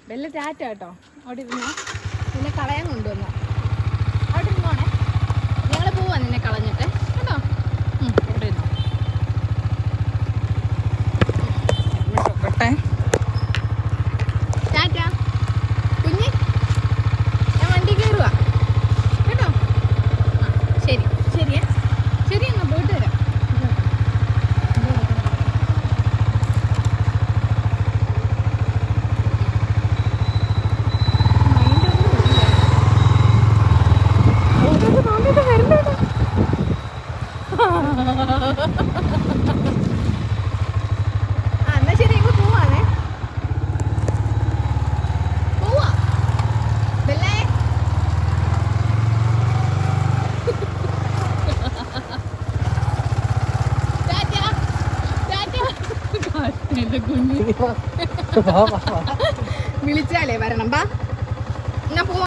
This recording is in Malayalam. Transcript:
ബെല്ല ടാറ്റ കേട്ടോ. അവിടെ ഇരുന്നോ, നിന്നെ കളയാൻ കൊണ്ടുവന്നോ. അവിടെ ഇരുന്നോണേ, ഞങ്ങൾ പോവാ നിന്നെ കളഞ്ഞിട്ട് കേട്ടോ. അവിടെ ഇരുന്നോ. ടാറ്റ കുഞ്ഞ്, ഞാൻ വണ്ടി കയറുക കേട്ടോ. ശരി ശരിയേ, ശരി എന്നാ പോയിട്ട് വരാം. എന്നാ ശരി, ഞങ്ങൾ പോവാണേ. പോവാ ബെല്ലേ. കുഞ്ഞ് വിളിച്ചാലേ വരണം. ബാ, എന്നാ പോവാ.